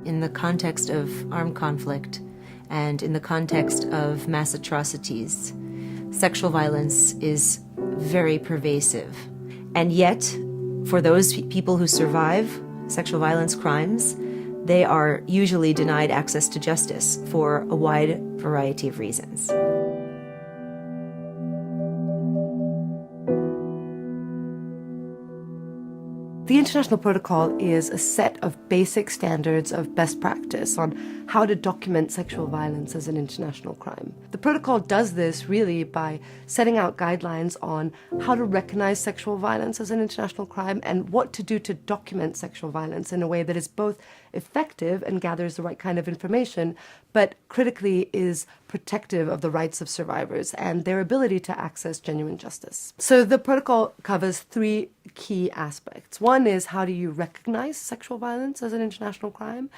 in the context of armed conflict and in the context of mass atrocities, sexual violence is very pervasive. And yet, for those people who survive sexual violence crimes, they are usually denied access to justice for a wide variety of reasons. The International Protocol is a set of basic standards of best practice on how to document sexual violence as an international crime. The protocol does this really by setting out guidelines on how to recognize sexual violence as an international crime and what to do to document sexual violence in a way that is both effective and gathers the right kind of information, but critically is protective of the rights of survivors and their ability to access genuine justice. So the protocol covers three key aspects. One is, how do you recognize sexual violence as an international crime?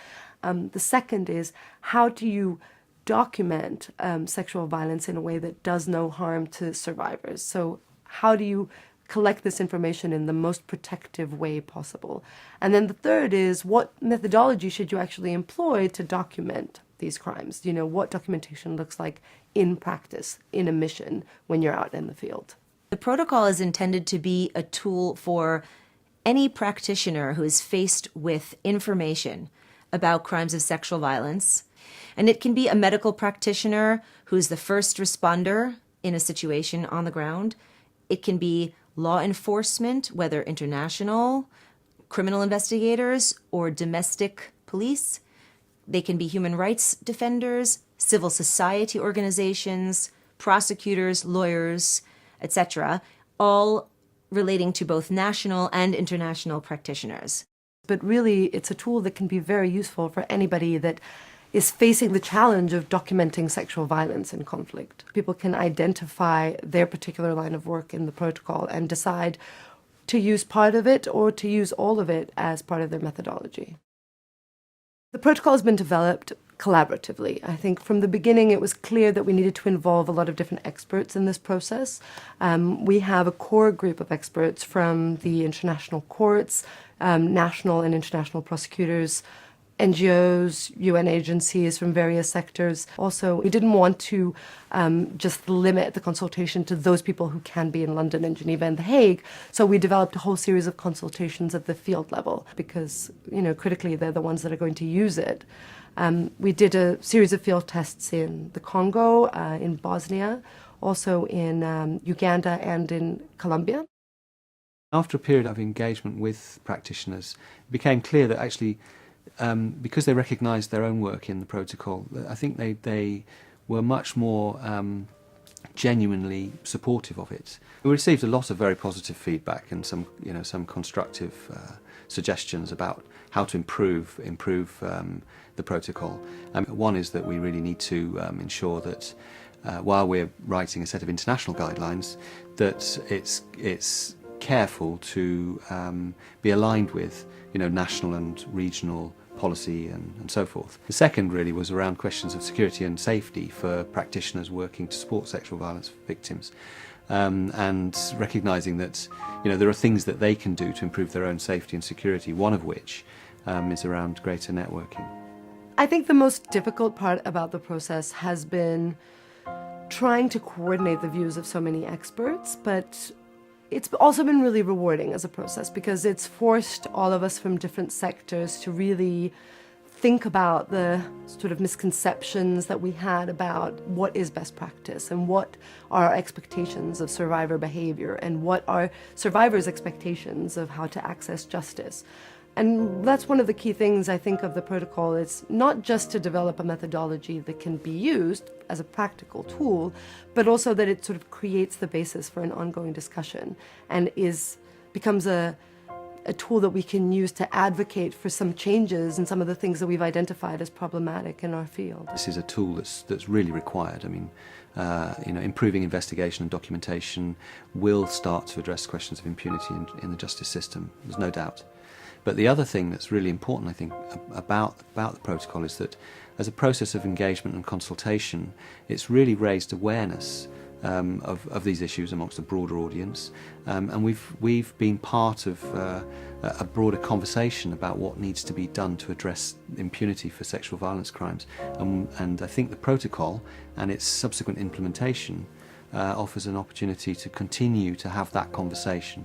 The second is, how do you document sexual violence in a way that does no harm to survivors? So how do you collect this information in the most protective way possible? And then the third is, what methodology should you actually employ to document these crimes? You know, what documentation looks like in practice, in a mission, when you're out in the field. The protocol is intended to be a tool for any practitioner who is faced with information about crimes of sexual violence. And it can be a medical practitioner who's the first responder in a situation on the ground. It can be law enforcement, whether international, criminal investigators, or domestic police. They can be human rights defenders, civil society organizations, prosecutors, lawyers, etc., all relating to both national and international practitioners. But really, it's a tool that can be very useful for anybody that is facing the challenge of documenting sexual violence in conflict. People can identify their particular line of work in the protocol and decide to use part of it or to use all of it as part of their methodology. The protocol has been developed collaboratively. I think from the beginning it was clear that we needed to involve a lot of different experts in this process. We have a core group of experts from the international courts, national and international prosecutors, NGOs, UN agencies from various sectors. Also, we didn't want to just limit the consultation to those people who can be in London and Geneva and The Hague. So we developed a whole series of consultations at the field level because, you know, critically they're the ones that are going to use it. We did a series of field tests in the Congo, in Bosnia, also in Uganda and in Colombia. After a period of engagement with practitioners, it became clear that actually because they recognised their own work in the protocol, I think they were much more genuinely supportive of it. We received a lot of very positive feedback and some constructive suggestions about how to improve the protocol. One is that we really need to ensure that while we're writing a set of international guidelines, that it's careful to be aligned with national and regional policy and so forth. The second really was around questions of security and safety for practitioners working to support sexual violence victims, and recognising that there are things that they can do to improve their own safety and security, one of which is around greater networking. I think the most difficult part about the process has been trying to coordinate the views of so many experts, but it's also been really rewarding as a process because it's forced all of us from different sectors to really think about the sort of misconceptions that we had about what is best practice and what are our expectations of survivor behavior and what are survivors' expectations of how to access justice. And that's one of the key things I think of the protocol. It's not just to develop a methodology that can be used as a practical tool, but also that it sort of creates the basis for an ongoing discussion and becomes a tool that we can use to advocate for some changes in some of the things that we've identified as problematic in our field. This is a tool that's really required. I mean, improving investigation and documentation will start to address questions of impunity in the justice system, there's no doubt. But the other thing that's really important, I think, about the protocol is that as a process of engagement and consultation, it's really raised awareness of these issues amongst a broader audience, and we've been part of a broader conversation about what needs to be done to address impunity for sexual violence crimes, and I think the protocol and its subsequent implementation offers an opportunity to continue to have that conversation.